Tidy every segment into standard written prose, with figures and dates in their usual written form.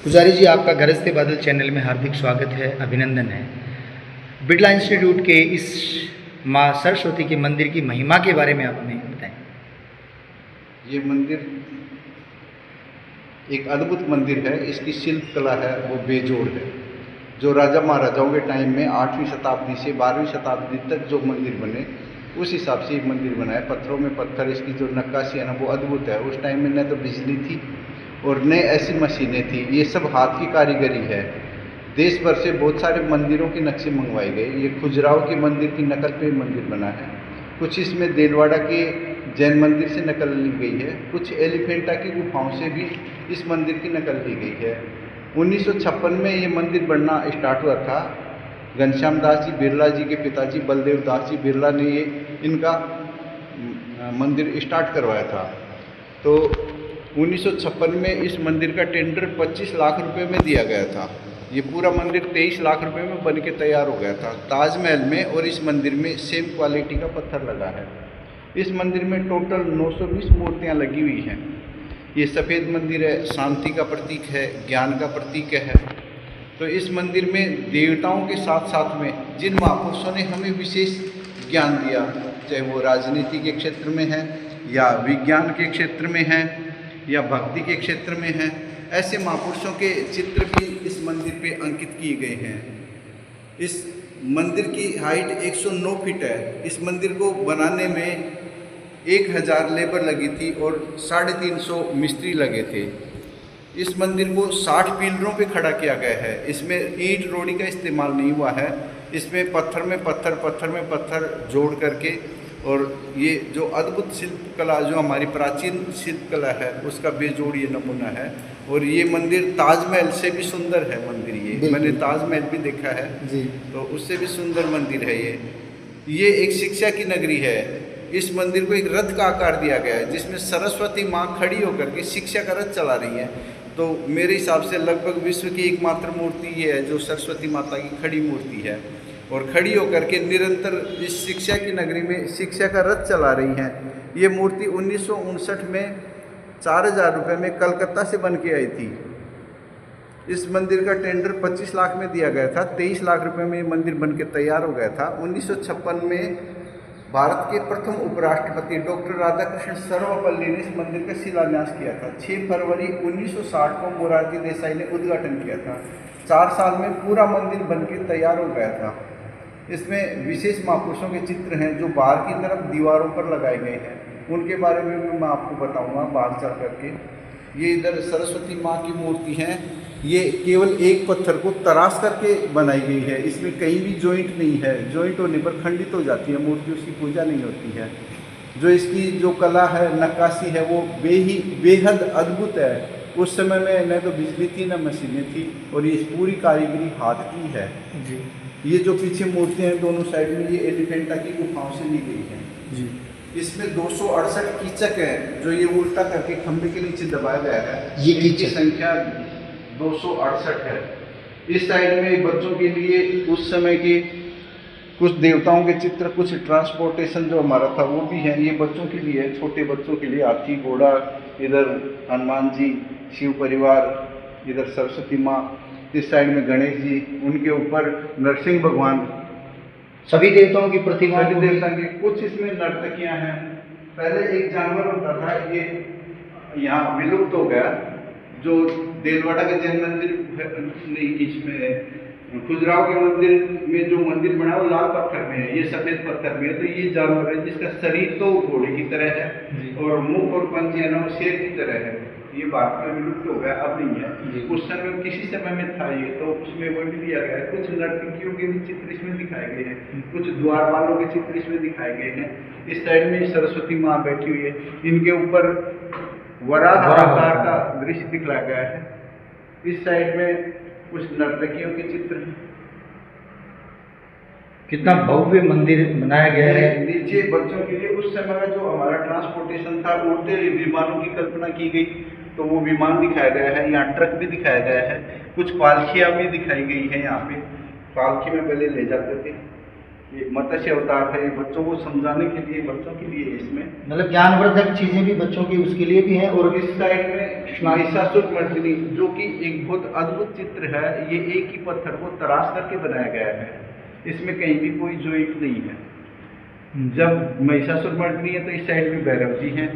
पुजारी जी, आपका गरजते बादल चैनल में हार्दिक स्वागत है, अभिनंदन है। बिरला इंस्टीट्यूट के इस माँ सरस्वती के मंदिर की महिमा के बारे में आप हमें बताएं। ये मंदिर एक अद्भुत मंदिर है। इसकी शिल्प कला है वो बेजोड़ है। जो राजा महाराजाओं के टाइम में 8वीं शताब्दी से 12वीं शताब्दी तक जो मंदिर बने, उस हिसाब से ये मंदिर बना है। पत्थरों में पत्थर, इसकी जो नक्काशी है ना वो अद्भुत है। उस टाइम में न तो बिजली थी और न ऐसी मशीनें थी, ये सब हाथ की कारीगरी है। देश भर से बहुत सारे मंदिरों के नक्शे मंगवाए गए। ये खजुराहो के मंदिर की नकल पे मंदिर बना है। कुछ इसमें देलवाड़ा के जैन मंदिर से नकल ली गई है। कुछ एलिफेंटा की गुफाओं से भी इस मंदिर की नकल ली गई है। 1956 में ये मंदिर बनना स्टार्ट हुआ था। घनश्याम दास जी बिरला जी के पिताजी बलदेव दास जी बिरला ने ये इनका मंदिर स्टार्ट करवाया था। तो 1956 में इस मंदिर का टेंडर 25 लाख रुपए में दिया गया था। ये पूरा मंदिर 23 लाख रुपए में बन के तैयार हो गया था। ताजमहल में और इस मंदिर में सेम क्वालिटी का पत्थर लगा है। इस मंदिर में टोटल 920 मूर्तियाँ लगी हुई हैं। ये सफ़ेद मंदिर है, शांति का प्रतीक है, ज्ञान का प्रतीक है। तो इस मंदिर में देवताओं के साथ साथ में जिन महापुरुषों ने हमें विशेष ज्ञान दिया, चाहे वो राजनीति के क्षेत्र में है या विज्ञान के क्षेत्र में है या भक्ति के क्षेत्र में है, ऐसे महापुरुषों के चित्र भी इस मंदिर पे अंकित किए गए हैं। इस मंदिर की हाइट 109 फीट है। इस मंदिर को बनाने में 1000 लेबर लगी थी और 350 मिस्त्री लगे थे। इस मंदिर को 60 पिलरों पे खड़ा किया गया है। इसमें ईंट रोड़ी का इस्तेमाल नहीं हुआ है। इसमें पत्थर में पत्थर जोड़ करके, और ये जो अद्भुत शिल्प कला जो हमारी प्राचीन शिल्प कला है उसका बेजोड़ ये नमूना है। और ये मंदिर ताजमहल से भी सुंदर है मंदिर। ये मैंने ताजमहल भी देखा है जी। तो उससे भी सुंदर मंदिर है ये एक शिक्षा की नगरी है। इस मंदिर को एक रथ का आकार दिया गया है जिसमें सरस्वती माँ खड़ी होकर के शिक्षा का रथ चला रही है। तो मेरे हिसाब से लगभग विश्व की एकमात्र मूर्ति ये है जो सरस्वती माता की खड़ी मूर्ति है और खड़ी होकर के निरंतर इस शिक्षा की नगरी में शिक्षा का रथ चला रही हैं। ये मूर्ति 1959 में 4000 रुपये में कलकत्ता से बन के आई थी। इस मंदिर का टेंडर 25 लाख में दिया गया था। 23 लाख रुपए में ये मंदिर बन के तैयार हो गया था। 1956 में भारत के प्रथम उपराष्ट्रपति डॉक्टर राधाकृष्ण सर्वपल्ली ने इस मंदिर का शिलान्यास किया था। 6 फरवरी 1960 को मोरारजी देसाई ने उद्घाटन किया था। 4 साल में पूरा मंदिर बन के तैयार हो गया था। इसमें विशेष महापुरुषों के चित्र हैं जो बाहर की तरफ दीवारों पर लगाए गए हैं। उनके बारे में मैं आपको बताऊंगा बाहर चल करके। ये इधर सरस्वती माँ की मूर्ति है। ये केवल एक पत्थर को तराश करके बनाई गई है। इसमें कहीं भी जॉइंट नहीं है। जॉइंट होने पर खंडित हो जाती है मूर्ति, उसकी पूजा नहीं होती है। जो इसकी जो कला है, नक्काशी है, वो बेहद अद्भुत है। उस समय में न तो बिजली थी न मशीनें थी और ये पूरी कारीगरी हाथ की है जी। ये जो पीछे मूर्तियाँ हैं दोनों साइड में, ये एलिफेंटा की गुफाओं से ली गई है जी। इसमें 268 कीचक है जो ये उल्टा करके खंभे के नीचे दबाया गया है। ये इनकी संख्या 268 है। इस साइड में बच्चों के लिए उस समय के कुछ देवताओं के चित्र, कुछ ट्रांसपोर्टेशन जो हमारा था वो भी है। ये बच्चों के लिए, छोटे बच्चों के लिए हाथी घोड़ा, इधर हनुमान जी, शिव परिवार, इधर सरस्वती माँ, इस साइड में गणेश जी, उनके ऊपर नरसिंह भगवान, सभी देवताओं की प्रतिमा। सभी देवता के। कुछ इसमें नर्तकियाँ हैं। पहले एक जानवर होता था, ये यहाँ विलुप्त हो गया। जो देलवाड़ा के जैन मंदिर नहीं, इसमें खजुराहो के मंदिर में जो मंदिर बना है वो लाल पत्थर में है, ये सफ़ेद पत्थर में है। तो ये जानवर है जिसका शरीर तो घोड़े की तरह है और मुख और पंख है ना वो शेर की तरह है। ये भारत में विलुप्त हो गया, अब नहीं है। उस समय किसी समय में था ये, तो उसमें वो भी दिया गया है। कुछ नर्तकियों के भी चित्र इसमें दिखाए गए हैं, कुछ द्वारपालों के चित्र इसमें दिखाए गए हैं। इस साइड में सरस्वती माँ बैठी हुई है, इनके ऊपर वराह अवतार का दृश्य दिखलाया गया है। इस साइड में कुछ नर्तकियों के चित्र हैं। कितना भव्य मंदिर बनाया गया है। नीचे बच्चों के लिए उस समय में जो हमारा ट्रांसपोर्टेशन था, उड़ते विमानों की कल्पना की गई, तो वो विमान दिखाया गया है। यहाँ ट्रक भी दिखाया गया है। कुछ पालकियाँ भी दिखाई गई हैं। यहाँ पे पालकी में पहले ले जाते थे। ये मत्स्य अवतार है, ये बच्चों को समझाने के लिए, बच्चों के लिए है इसमें। मतलब ज्ञानवर्धक चीज़ें भी बच्चों की उसके लिए भी हैं। और इस साइड में महिषासुर मर्दिनी, जो कि एक बहुत अद्भुत चित्र है। ये एक ही पत्थर को तराश करके बनाया गया है, इसमें कहीं भी कोई जोइंट नहीं है। जब महिषासुर मर्दिनी है तो इस साइड में भैरव जी हैं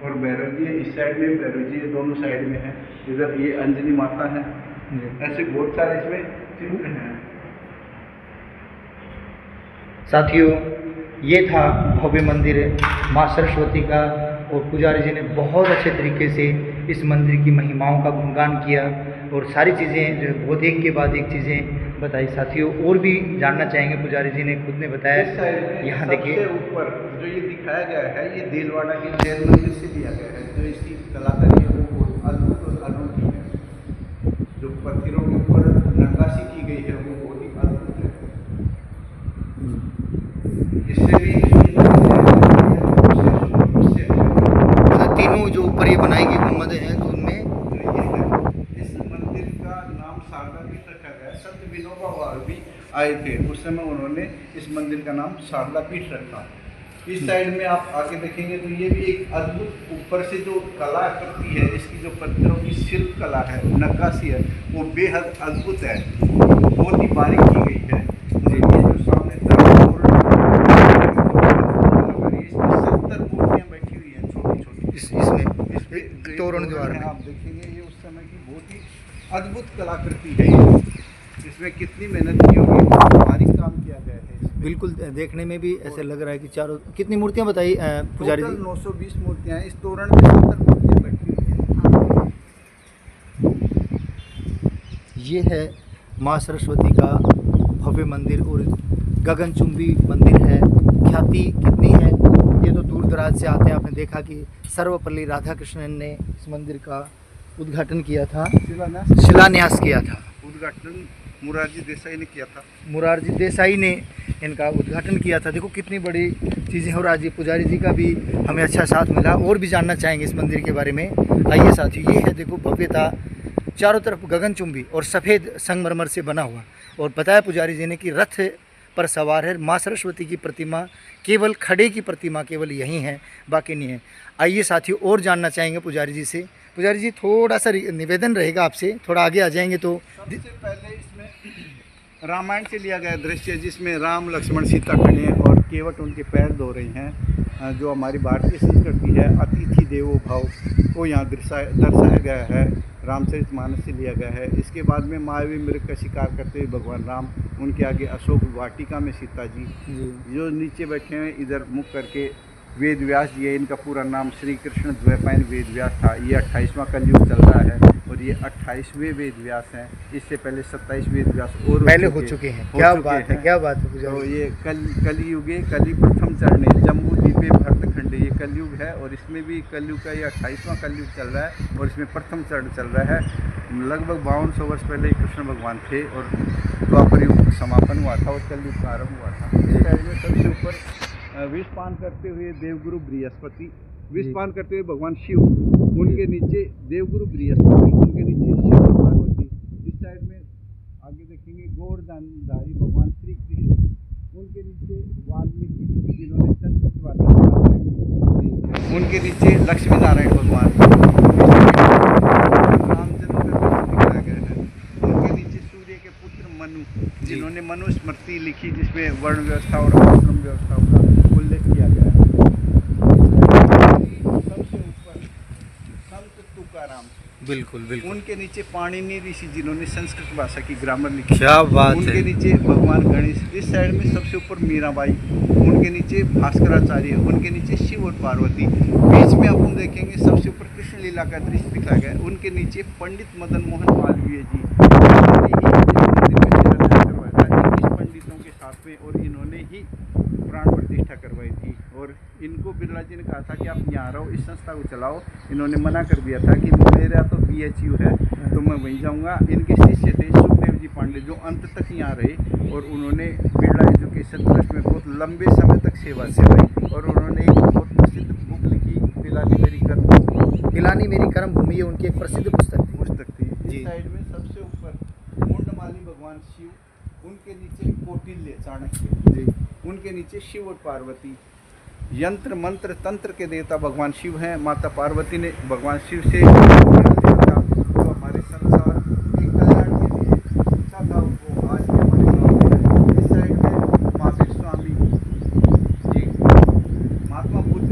और भैरव जी है, इस साइड में भैरव जी है, दोनों साइड में है। इधर ये अंजनी माता है। ऐसे बहुत सारे इसमें चित्र हैं। साथियों, ये था भव्य मंदिर माँ सरस्वती का, और पुजारी जी ने बहुत अच्छे तरीके से इस मंदिर की महिमाओं का गुणगान किया और सारी चीज़ें जो है बहुत एक के बाद एक चीज़ें बताई। साथियों, और भी जानना चाहेंगे, पुजारी जी ने खुद ने बताया। यहाँ देखिए सबसे ऊपर जो ये दिखाया गया है, ये देलवाड़ा के जैन मंदिर से लिया गया है। जो इसकी कलाकारी है वो बहुत अद्भुत और अनोखी है। जो पत्थरों के ऊपर नक्काशी की गई है वो बहुत ही अद्भुत है। इससे भी तीनों जो ऊपर ये बनाई गई गुंबदें हैं तो उनमें इस मंदिर का नाम शारदा पीठ रखा गया है। संत विनोबा भावे भी आए थे, उस समय उन्होंने इस मंदिर का नाम शारदा पीठ रखा। इस साइड में आप आगे देखेंगे तो ये भी एक अद्भुत ऊपर से जो कला करती है, इसकी जो पत्थरों की शिल्प कला है, नक्काशी है, वो बेहद अद्भुत है, बहुत ही बारीक की गई है। ये जो सामने इसमें 70 मूर्तियाँ बैठी हुई हैं छोटी छोटी। इसमें तोरण द्वार में आप देखेंगे ये उस समय की बहुत ही अद्भुत कलाकृति है। ये इसमें कितनी मेहनत की होगी, बारीक काम किया गया है इसमें। बिल्कुल देखने में भी ऐसे लग रहा है कि चारों कितनी मूर्तियां बताई पुजारी जी? 920 मूर्तियाँ हैं। इस तोरण में 70 मूर्तियाँ बैठी हुई हैं। ये है माँ सरस्वती का भव्य मंदिर और गगनचुंबी मंदिर है। ख्याति कितनी है, ये तो दूर दराज से आते हैं। आपने देखा कि सर्वपल्ली राधाकृष्णन ने इस मंदिर का उद्घाटन किया था, शिलान्यास किया था। उद्घाटन मुरारजी देसाई ने किया था। मुरारजी देसाई ने इनका उद्घाटन किया था। देखो कितनी बड़ी चीज़ें हो। आज पुजारी जी का भी हमें अच्छा साथ मिला, और भी जानना चाहेंगे इस मंदिर के बारे में। आइए साथियों, ये है देखो भव्यता, चारों तरफ गगनचुंबी और सफ़ेद संगमरमर से बना हुआ। और बताया पुजारी जी ने कि रथ पर सवार है माँ सरस्वती की प्रतिमा, केवल खड़े की प्रतिमा केवल यही है, बाकी नहीं है। आइए साथियों, और जानना चाहेंगे पुजारी जी से। पुजारी जी, थोड़ा सा निवेदन रहेगा आपसे, थोड़ा आगे आ जाएंगे तो। सबसे पहले इसमें रामायण से लिया गया दृश्य, जिसमें राम लक्ष्मण सीता खड़े हैं और केवट उनके पैर धो रही हैं। जो हमारी भारतीय संस्कृति है, अतिथि देवो भव, को यहाँ दर्शाया गया है। रामचरितमानस से लिया गया है। इसके बाद में मायावी मृग का शिकार करते हुए भगवान राम, उनके आगे अशोक वाटिका में सीता जी, जो नीचे बैठे हैं इधर मुख करके वेद व्यास जी है। इनका पूरा नाम श्री कृष्ण द्वैपायन वेद व्यास था। ये 28वां कलयुग चल रहा है और ये 28वें वेद व्यास हैं। इससे पहले 27 वेद व्यास और पहले हो चुके हैं। क्या बात है, क्या बात है। तो ये कलियुगे कलि प्रथम चरणे जम्बू द्वीपे भरत खंडे, ये कलयुग है। और इसमें भी कलयुग का ये 28वां कलयुग चल रहा है और इसमें प्रथम चरण चल रहा है। लगभग 5200 वर्ष पहले कृष्ण भगवान थे और द्वापर युग समापन हुआ था और कलयुग का आरंभ हुआ था। इस साइड में सबसे ऊपर विषपान करते हुए देवगुरु बृहस्पति, विषपान करते हुए भगवान शिव, उनके नीचे देवगुरु बृहस्पति, उनके नीचे शिव और पार्वती। इस साइड में आगे देखेंगे गोवर्धनधारी भगवान श्री कृष्ण, उनके नीचे वाल्मीकि जिन्होंने संस्कृत भाषा में, उनके नीचे लक्ष्मी नारायण भगवान, रामचंद्र का दिखाया गया है। उनके नीचे सूर्य के पुत्र मनु, जिन्होंने मनुस्मृति लिखी, जिसमें वर्ण व्यवस्था और आश्रम व्यवस्था का उल्लेख किया गया है। सबसे ऊपर संत तुकाराम, बिल्कुल बिल्कुल, उनके नीचे पाणिनि ऋषि, जिन्होंने संस्कृत भाषा की ग्रामर लिखी। क्या बात उनके है। नीचे भगवान गणेश। इस साइड में सबसे ऊपर मीराबाई, उनके नीचे भास्कराचार्य, उनके नीचे शिव और पार्वती। बीच में अपन देखेंगे सबसे ऊपर कृष्ण लीला का दृश्य दिखाया गया है। उनके नीचे पंडित मदन मोहन मालवीय जी, पंडितों के साथ में, और इन्होंने ही प्राण प्रतिष्ठा करवाई थी। और इनको बिरला जी ने कहा था कि आप यहाँ रहो, इस संस्था को चलाओ। इन्होंने मना कर दिया था कि मेरा तो PHU है तो मैं वहीं जाऊँगा। इनके शिष्य थे सुखदेव जी पांडे, जो अंत तक यहाँ रहे और उन्होंने बिरला एजुकेशन ट्रस्ट में बहुत लंबे समय तक सेवा की। और उन्होंने एक बहुत प्रसिद्ध बुक लिखी, पिलानी मेरी कर्म, पिलानी मेरी कर्म भूमि, ये उनकी एक प्रसिद्ध पुस्तक थी। थी। इस साइड में सबसे ऊपर मुंडमाली भगवान शिव, उनके नीचे कौटिल्य चाणक्य जी उनके नीचे शिव और पार्वती। यंत्र मंत्र तंत्र के देवता भगवान शिव हैं। माता पार्वती ने भगवान शिव से तो हमारे संसार के कल्याण के लिए पूछा था उनको। आज के हमारे सामने इस साइड में महावीर स्वामी जी, महात्मा बुद्ध,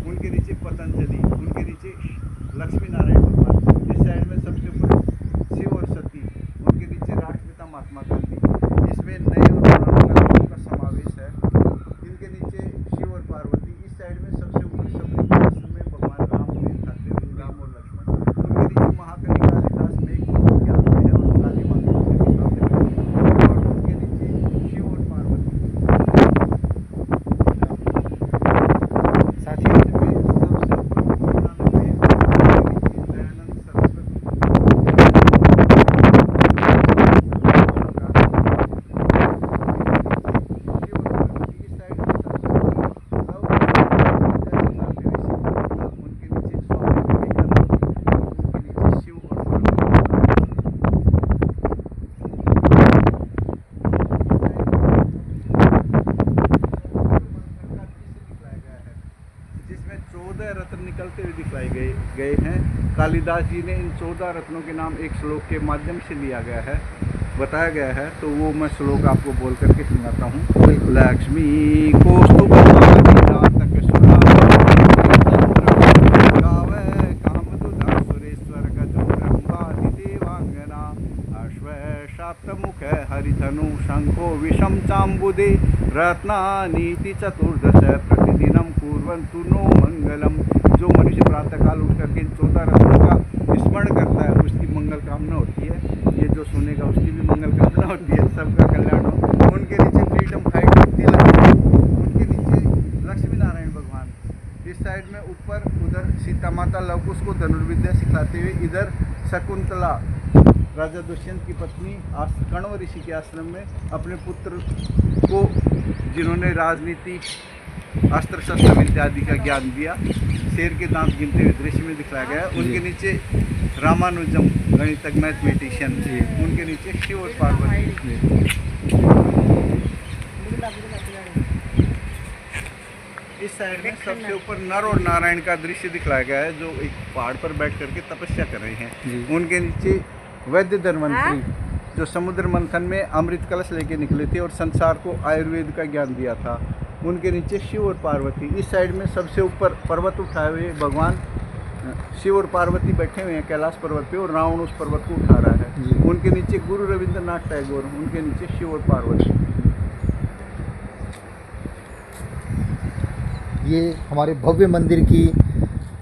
उनके नीचे पतंजलि, उनके नीचे लक्ष्मी नारायण भगवान। इस साइड में सबसे ऊपर शिव और सती, उनके नीचे राष्ट्रपिता महात्मा गांधी। इसमें नए और पुराने कथाओं का समावेश है। इनके नीचे शिव और पार्वती। इस साइड में सबसे ऊपर सबरी के आश्रम में भगवान राम मेल खाते हुए, राम और लक्ष्मण। उनके नीचे महाकवि कालिदास मेघदूत के हाथ में है और काली माता के सामने है। और उनके नीचे शिव और पार्वती। साथियों इसमें सबसे ऊपर गुरुनानक देव, उनके नीचे दयानंद सरस्वती। जिसमें 14 रत्न निकलते हुए दिखलाए गए हैं। कालिदास जी ने इन 14 रत्नों के नाम एक श्लोक के माध्यम से लिया गया है, बताया गया है। तो वो मैं श्लोक आपको बोल करके सुनाता हूँ। लक्ष्मी कौस्तुभमालिनी रातक गावे कामदुधा सुरेश्वर गजो ब्रह्मादि देवांगना अश्व शाप्तमुख हरिधनु शंखो विषम चाम्बुदे रत्नानीति चतुर्दश प्रतिदिनम कुर्वन्तु नो मंगलम। जो मनुष्य प्रातःकाल उठ करके इन 14 रत्नों का स्मरण करता है उसकी मंगल कामना होती है। ये जो सुनेगा उसकी भी मंगल कामना होती है, सबका कल्याण हो। उनके नीचे फ्रीडम फाइटर तिलक, उनके नीचे लक्ष्मी नारायण भगवान। इस साइड में ऊपर उधर सीता माता लव कुश को धनुर्विद्या सिखाते हुए, इधर शकुंतला राजा दुष्यंत की पत्नी कण्व ऋषि के आश्रम में अपने पुत्र को, जिन्होंने राजनीति अस्त्र शस्त्र विद्या आदि का ज्ञान दिया, शेर के दांत गिनते हुए दृश्य में दिखलाया गया है। उनके नीचे रामानुजम गणितज्ञ मैथमेटिशियन, उनके नीचे शिव और पार्वती। इस साइड में सबसे ऊपर नर और नारायण का दृश्य दिखलाया गया है, जो एक पहाड़ पर बैठ करके तपस्या कर रहे हैं। उनके नीचे वैद्य धन्वंतरी, जो समुद्र मंथन में अमृत कलश लेके निकले थे और संसार को आयुर्वेद का ज्ञान दिया था। उनके नीचे शिव और पार्वती। इस साइड में सबसे ऊपर पर्वत उठाए हुए भगवान शिव और पार्वती बैठे हुए हैं कैलाश पर्वत पे, और रावण उस पर्वत को उठा रहा है। उनके नीचे गुरु रविंद्रनाथ टैगोर, उनके नीचे शिव और पार्वती। ये हमारे भव्य मंदिर की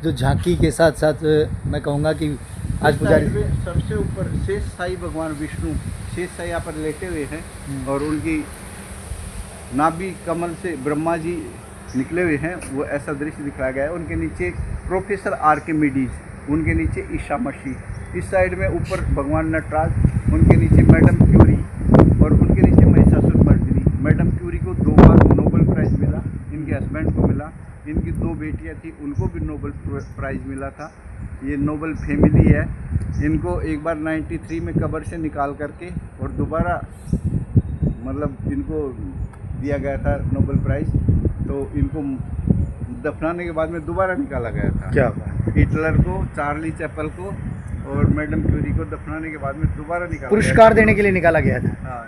जो झांकी के साथ साथ मैं कहूँगा कि आज पुजारी सबसे ऊपर शेष साई भगवान विष्णु, शेष साई यहाँ पर लेटे हुए हैं और उनकी नाभि कमल से ब्रह्मा जी निकले हुए हैं, वो ऐसा दृश्य दिखाया गया है। उनके नीचे प्रोफेसर आर्किमिडीज, उनके नीचे ईशा मसीह। इस साइड में ऊपर भगवान नटराज, उनके नीचे मैडम क्यूरी और उनके नीचे महिषासुरमर्दिनी। मैडम क्यूरी को 2 बार नोबेल प्राइज़ मिला, इनके हस्बैंड को मिला। इनकी 2 बेटियां थी, उनको भी नोबेल प्राइज़ मिला था। ये नोबेल फैमिली है। इनको एक बार 93 में कब्र से निकाल करके और दोबारा मतलब इनको दिया गया था नोबेल प्राइज़, तो इनको दफनाने के बाद में दोबारा निकाला गया था। क्या बात, हिटलर को, चार्ली चैपल को और मैडम क्यूरी को दफनाने के बाद में दोबारा निकाला, पुरस्कार देने के लिए निकाला गया था। हाँ,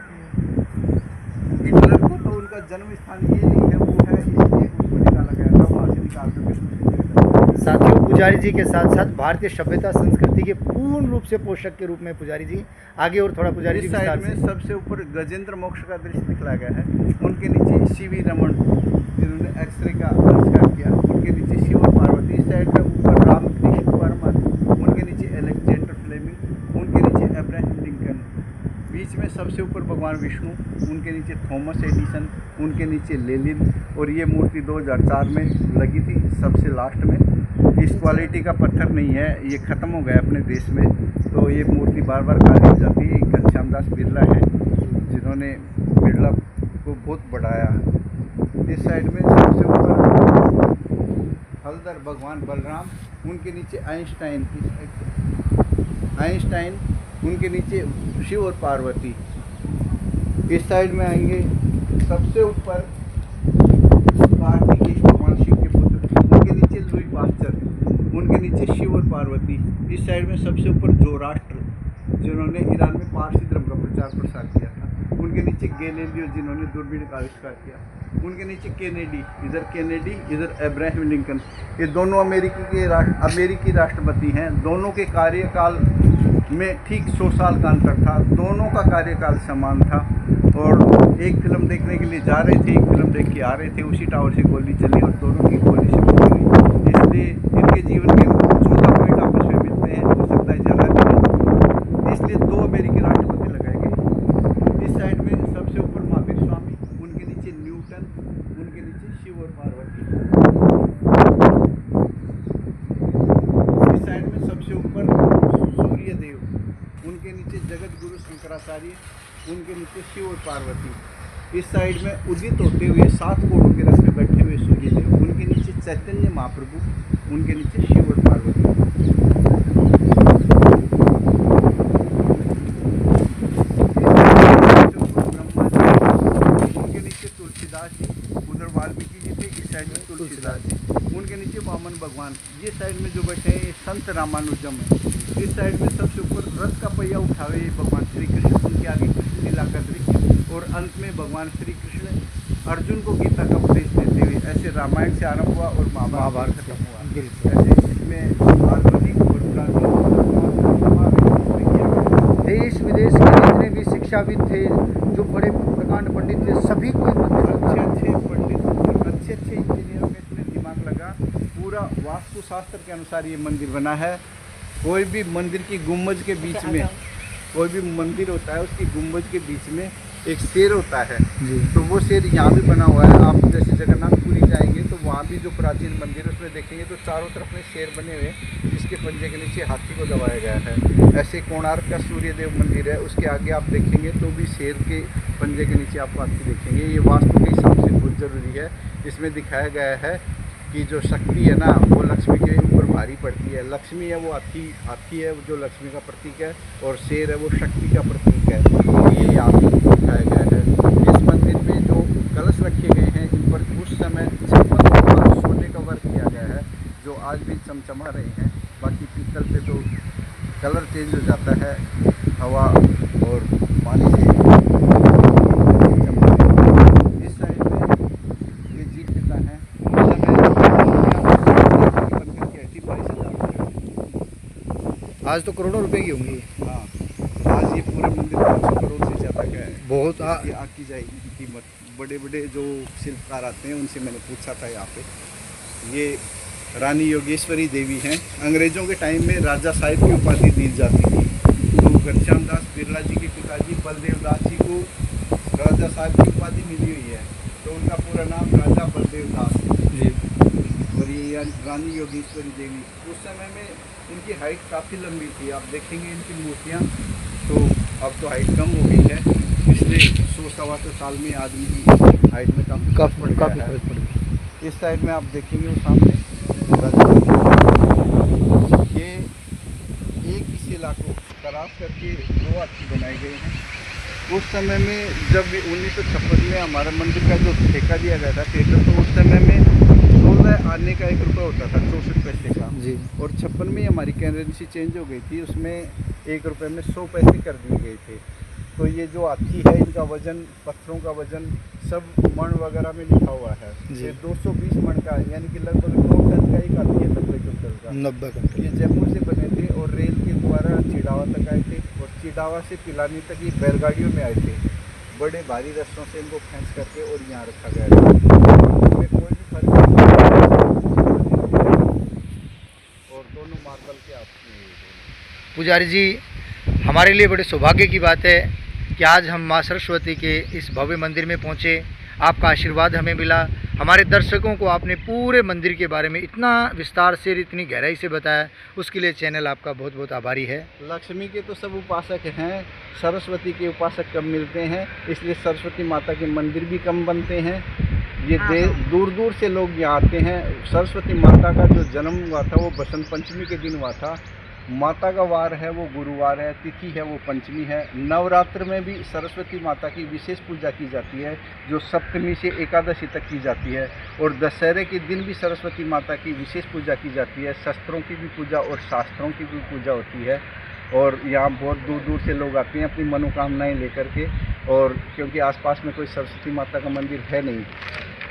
हिटलर को तो उनका जन्म स्थान ये नहीं है, वो है, इसलिए उसको निकाला गया था, वहाँ से निकाल करके दूसरी जगह। साथियों, पुजारी जी के साथ साथ भारतीय सभ्यता संस्कृति के पूर्ण रूप से पोषक के रूप में पुजारी जी आगे और थोड़ा पुजारी जी इस विस्तार साइड से। में सबसे ऊपर गजेंद्र मोक्ष का दृश्य दिखलाया गया है। उनके नीचे सीवी रमन, जिन्होंने एक्सरे का आविष्कार किया, उनके नीचे शिव और पार्वती। इस साइड में ऊपर रामकृष्ण वर्मा, उनके नीचे अलेक्जेंडर फ्लेमिंग, उनके नीचे अब्राहम लिंकन। बीच में सबसे ऊपर भगवान विष्णु, उनके नीचे थॉमस एडिसन, उनके नीचे लेनिन। और ये मूर्ति 2004 में लगी थी, सबसे लास्ट में। इस क्वालिटी का पत्थर नहीं है, ये ख़त्म हो गया अपने देश में, तो ये मूर्ति बार बार खाली हो जाती है। घनश्याम दास बिरला है जिन्होंने बिरला को बहुत बढ़ाया। इस साइड में सबसे ऊपर हलदर भगवान बलराम, उनके नीचे आइंस्टाइन, उनके नीचे शिव और पार्वती। इस साइड में आएंगे, सबसे ऊपर कार्तिकेय भगवान शिव के पुत्र, उनके नीचे लुई पास्चर, उनके नीचे शिव और पार्वती। इस साइड में सबसे ऊपर जोराष्ट्र, जिन्होंने ईरान में पारसी धर्म का प्रचार प्रसार किया था, उनके नीचे गैलीलियो, जिन्होंने दूरबीन का आविष्कार किया, उनके नीचे केनेडी, इधर अब्राहम लिंकन। ये दोनों अमेरिकी राष्ट्रपति हैं। दोनों के कार्यकाल में ठीक 100 साल का अंतर था। दोनों का कार्यकाल समान था और एक फिल्म देखने के लिए जा रहे थे, एक फिल्म देख के आ रहे थे, उसी टावर से गोली चली और दोनों की गोली से मौत हुई। इसलिए इनके जीवन के 14 पॉइंट आपस में मिलते हैं, हो सकता है ज़्यादा भी, इसलिए 2 अमेरिकी राष्ट्रपति लगाए गए। इस साइड में सबसे ऊपर महावीर स्वामी, उनके नीचे न्यूटन, उनके नीचे शिव और पार्वती। इस साइड में सबसे ऊपर सूर्यदेव, उनके नीचे जगत गुरु शंकराचार्य, उनके नीचे शिव और पार्वती। इस साइड में उदित होते हुए 7 घोड़ों के रथ में बैठे हुए सूर्यदेव, उनके नीचे चैतन्य महाप्रभु, उनके नीचे शिव और पार्वती। उनके नीचे तुलसीदास जी, उधर वाल्मीकि जी थे, इस साइड में तुलसीदास जी, उनके नीचे वामन भगवान। ये साइड में जो बैठे हैं ये संत रामानुजम है। इस साइड में सबसे ऊपर रथ का पहिया उठावे भगवान श्री कृष्ण, उनके आगे कृष्ण लीला का दृश्य और अंत में भगवान श्री कृष्ण अर्जुन को गीता का उपदेश देते हुए। ऐसे रामायण से आरंभ हुआ और महाभारत खत्म हुआ। ऐसे इसमें आधुनिक और देश विदेश के जितने भी शिक्षाविद थे, जो बड़े प्रकांड पंडित थे, सभी को अच्छे पंडित और अच्छे इंजीनियरों का इसमें दिमाग लगा। पूरा वास्तुशास्त्र के अनुसार ये मंदिर बना है। कोई भी मंदिर की गुंबज के बीच में, कोई भी मंदिर होता है उसकी गुंबज के बीच में एक शेर होता है जी। तो वो शेर यहाँ भी बना हुआ है। आप जैसे जगन्नाथपुरी जाएंगे तो वहाँ भी जो प्राचीन मंदिर है उसमें देखेंगे तो चारों तरफ में शेर बने हुए, जिसके पंजे के नीचे हाथी को दबाया गया है। ऐसे कोणार्क का सूर्यदेव मंदिर है, उसके आगे आप देखेंगे तो भी शेर के पंजे के नीचे आपको हाथी देखेंगे। ये वास्तु के हिसाब से बहुत ज़रूरी है। इसमें दिखाया गया है कि जो शक्ति है ना वो लक्ष्मी के ऊपर भारी पड़ती है। लक्ष्मी है वो हाथी है जो लक्ष्मी का प्रतीक है, और शेर है वो शक्ति का प्रतीक है। ये यहाँ पे दिखाया गया है। इस मंदिर में जो कलश रखे गए हैं इन पर उस समय 56 सोने का वर्क किया गया है, जो आज भी चमचमा रहे हैं। बाकी पीतल पे तो कलर चेंज हो जाता है हवा और पानी से। इस साइड में ये जीत पिता है, आज तो करोड़ों रुपए की होंगी। हाँ, आज ये पूरा मंदिर 500 करोड़ से ज़्यादा का है। बहुत आग की जाएगी कीमत। बड़े बड़े जो शिल्पकार आते हैं उनसे मैंने पूछा था यहाँ पे। ये रानी योगेश्वरी देवी हैं। अंग्रेज़ों के टाइम में राजा साहिब की उपाधि दी जाती थी। तो घनश्याम दास बिरला जी के पिताजी बलदेव दास जी को राजा साहिब की उपाधि मिली हुई है, तो उनका पूरा नाम राजा बलदेव दास जी। और ये रानी योगेश्वरी देवी, उस समय में इनकी हाइट काफ़ी लंबी थी। आप देखेंगे इनकी मूर्तियाँ, तो अब तो हाइट कम हो गई है, इसलिए 100-125 साल में आदमी की हाइट में काफ़ी फर्क पड़ गया। इस साइड में आप देखेंगे वो सामने ये एक ही शिला को तराश करके 2 हाथी बनाए गए हैं। उस समय में जब 1956 में हमारा मंदिर का जो ठेका दिया गया था थिएटर, तो उस समय में 16 आने का 1 रुपये होता था, 64 पैसे का जी। और 56 में हमारी करेंसी चेंज हो गई थी, उसमें 1 रुपये में 100 पैसे कर दिए गए थे। तो ये जो हाथी है इनका वजन, पत्थरों का वजन सब मण वगैरह में लिखा हुआ है। ये 220 मण का है, यानी कि लगभग 9 टन का एक हाथी है, 90 क्विंटल का। 90 क्विंटल। ये जयपुर से बने थे और रेल के द्वारा चिड़ावा तक आए थे, और चिड़ावा से पिलानी तक ये बैलगाड़ियों में आए थे। बड़े भारी रस्सों से इनको खींच करके और यहाँ रखा गया है। इसमें कोई भी फर्क नहीं, और दोनों मार्बल के आपके। पुजारी जी, हमारे लिए बड़े सौभाग्य की बात है कि आज हम माँ सरस्वती के इस भव्य मंदिर में पहुँचे। आपका आशीर्वाद हमें मिला। हमारे दर्शकों को आपने पूरे मंदिर के बारे में इतना विस्तार से, इतनी गहराई से बताया, उसके लिए चैनल आपका बहुत बहुत आभारी है। लक्ष्मी के तो सब उपासक हैं, सरस्वती के उपासक कम मिलते हैं, इसलिए सरस्वती माता के मंदिर भी कम बनते हैं। ये दूर दूर से लोग यहाँ आते हैं। सरस्वती माता का जो जन्म हुआ था वो बसंत पंचमी के दिन हुआ था। माता का वार है वो गुरुवार है, तिथि है वो पंचमी है। नवरात्र में भी सरस्वती माता की विशेष पूजा की जाती है जो सप्तमी से एकादशी तक की जाती है, और दशहरे के दिन भी सरस्वती माता की विशेष पूजा की जाती है। शस्त्रों की भी पूजा और शास्त्रों की भी पूजा होती है, और यहाँ बहुत दूर दूर से लोग आते हैं अपनी मनोकामनाएं लेकर के, और क्योंकि आसपास में कोई सरस्वती माता का मंदिर है नहीं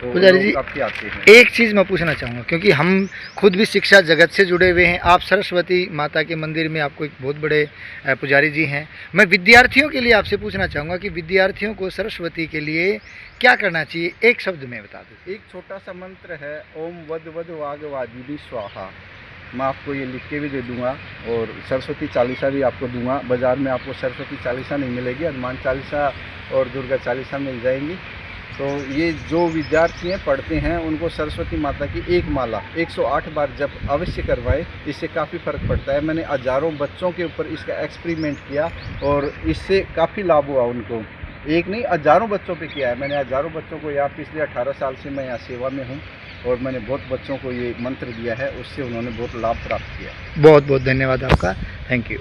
तो पुजारी जी, लोग काफ़ी आते हैं। एक चीज़ मैं पूछना चाहूँगा, क्योंकि हम खुद भी शिक्षा जगत से जुड़े हुए हैं, आप सरस्वती माता के मंदिर में आपको एक बहुत बड़े पुजारी जी हैं। मैं विद्यार्थियों के लिए आपसे पूछना चाहूँगा कि विद्यार्थियों को सरस्वती के लिए क्या करना चाहिए, एक शब्द में बता दें। एक छोटा सा मंत्र है, ओम वद वद वाग वाजिनी स्वाहा। मैं आपको ये लिख के भी दे दूंगा, और सरस्वती चालीसा भी आपको दूंगा। बाज़ार में आपको सरस्वती चालीसा नहीं मिलेगी, हनुमान चालीसा और दुर्गा चालीसा मिल जाएंगी। तो ये जो विद्यार्थी हैं पढ़ते हैं उनको सरस्वती माता की एक माला 108 बार जप अवश्य करवाएं, इससे काफ़ी फ़र्क पड़ता है। मैंने हज़ारों बच्चों के ऊपर इसका एक्सपेरिमेंट किया और इससे काफ़ी लाभ हुआ उनको। एक नहीं, हज़ारों बच्चों पे किया है मैंने। हज़ारों बच्चों को यहाँ पिछले 18 साल से मैं यहाँ सेवा में हूँ, और मैंने बहुत बच्चों को ये मंत्र दिया है, उससे उन्होंने बहुत लाभ प्राप्त किया। बहुत बहुत धन्यवाद आपका, थैंक यू।